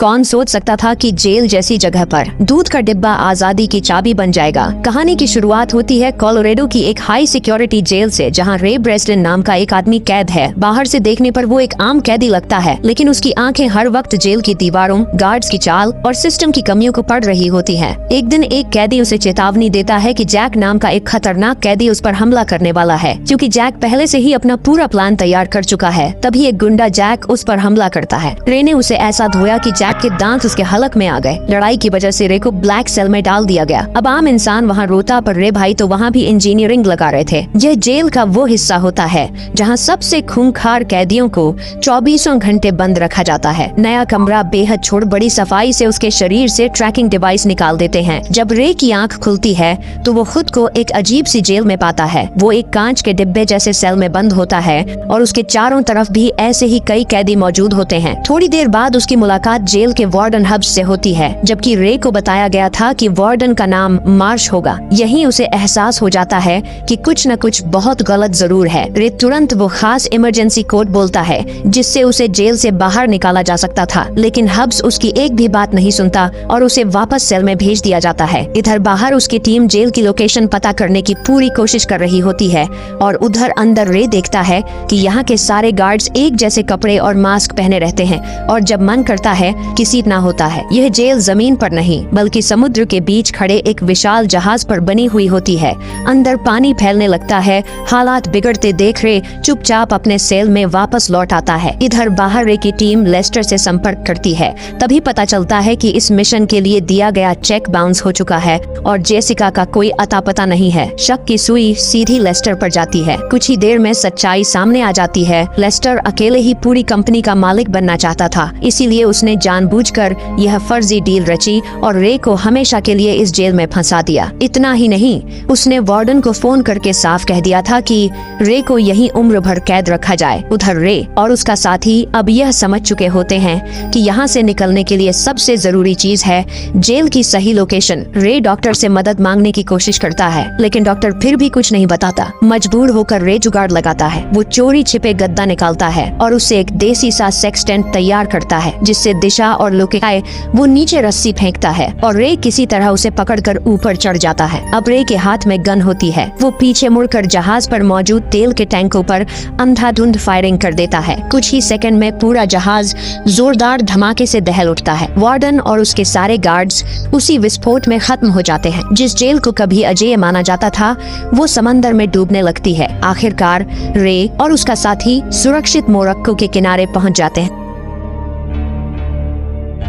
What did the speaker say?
कौन सोच सकता था कि जेल जैसी जगह पर दूध का डिब्बा आजादी की चाबी बन जाएगा। कहानी की शुरुआत होती है कोलोराडो की एक हाई सिक्योरिटी जेल से, जहां रे ब्रेसलिन नाम का एक आदमी कैद है। बाहर से देखने पर वो एक आम कैदी लगता है, लेकिन उसकी आंखें हर वक्त जेल की दीवारों, गार्ड्स की चाल और सिस्टम की कमियों को पढ़ रही होती हैं। एक दिन एक कैदी उसे चेतावनी देता है कि जैक नाम का एक खतरनाक कैदी उस पर हमला करने वाला है। क्योंकि जैक पहले से ही अपना पूरा प्लान तैयार कर चुका है, तभी एक गुंडा जैक उस पर हमला करता है। रे ने उसे ऐसा धोया कि जैक के दांत उसके हलक में आ गए। लड़ाई की वजह से रे को ब्लैक सेल में डाल दिया गया। अब आम इंसान वहाँ रोता, पर रे भाई तो वहाँ भी इंजीनियरिंग लगा रहे थे। यह जेल का वो हिस्सा होता है जहाँ सबसे खूंखार कैदियों को 24 घंटे बंद रखा जाता है। नया कमरा बेहद छोड़ बड़ी सफाई से उसके शरीर से ट्रैकिंग डिवाइस निकाल देते हैं। जब रे की आंख खुलती है तो वो खुद को एक अजीब सी जेल में पाता है। वो एक कांच के डिब्बे जैसे सेल में बंद होता है और उसके चारों तरफ भी ऐसे ही कई कैदी मौजूद होते हैं। थोड़ी देर बाद उसकी मुलाकात जेल के वार्डन हब्स से होती है, जबकि रे को बताया गया था कि वार्डन का नाम मार्श होगा। यहीं उसे एहसास हो जाता है कि कुछ न कुछ बहुत गलत जरूर है। रे तुरंत वो खास इमरजेंसी कोड बोलता है जिससे उसे जेल से बाहर निकाला जा सकता था, लेकिन हब्स उसकी एक भी बात नहीं सुनता और उसे वापस सेल में भेज दिया जाता है। इधर बाहर उसकी टीम जेल की लोकेशन पता करने की पूरी कोशिश कर रही होती है और उधर अंदर रे देखता है कि यहाँ के सारे गार्ड्स एक जैसे कपड़े और मास्क पहने रहते हैं और जब मन करता है कि सीटना होता है। यह जेल जमीन पर नहीं बल्कि समुद्र के बीच खड़े एक विशाल जहाज पर बनी हुई होती है। अंदर पानी फैलने लगता है। हालात बिगड़ते देख रे चुपचाप अपने सेल में वापस लौट आता है। इधर बाहर रे की टीम लेस्टर से संपर्क करती है। तभी पता चलता है कि इस मिशन के लिए दिया गया चेक बाउंस हो चुका है और जेसिका का कोई अता पता नहीं है। शक की सुई सीधी लेस्टर पर जाती है। कुछ ही देर में सच्चाई सामने आ जाती है। लेस्टर अकेले ही पूरी कंपनी का मालिक बनना चाहता था, इसीलिए उसने जानबूझकर यह फर्जी डील रची और रे को हमेशा के लिए इस जेल में फंसा दिया। इतना ही नहीं, उसने वार्डन को फोन करके साफ कह दिया था कि रे को यहीं उम्र भर कैद रखा जाए। उधर रे और उसका साथी अब यह समझ चुके होते हैं कि यहाँ से निकलने के लिए सबसे जरूरी चीज है जेल की सही लोकेशन। रे डॉक्टर से मदद मांगने की कोशिश करता है, लेकिन डॉक्टर फिर भी कुछ नहीं बताता। मजबूर होकर रे जुगाड़ लगाता है। वो चोरी छिपे गद्दा निकालता है और उससे एक देसी सा सेक्स टेंट तैयार करता है, जिससे दिशा और लुकाए वो नीचे रस्सी फेंकता है और रे किसी तरह उसे पकड़कर ऊपर चढ़ जाता है। अब रे के हाथ में गन होती है। वो पीछे मुड़कर जहाज पर मौजूद तेल के टैंकों पर अंधाधुंध फायरिंग कर देता है। कुछ ही सेकंड में पूरा जहाज जोरदार धमाके से दहल उठता है। वार्डन और उसके सारे गार्ड्स उसी विस्फोट में खत्म हो जाते हैं। जिस जेल को कभी अजेय माना जाता था वो समंदर में डूबने लगती है। आखिरकार रे और उसका साथी सुरक्षित मोरक्को के किनारे पहुंच जाते हैं।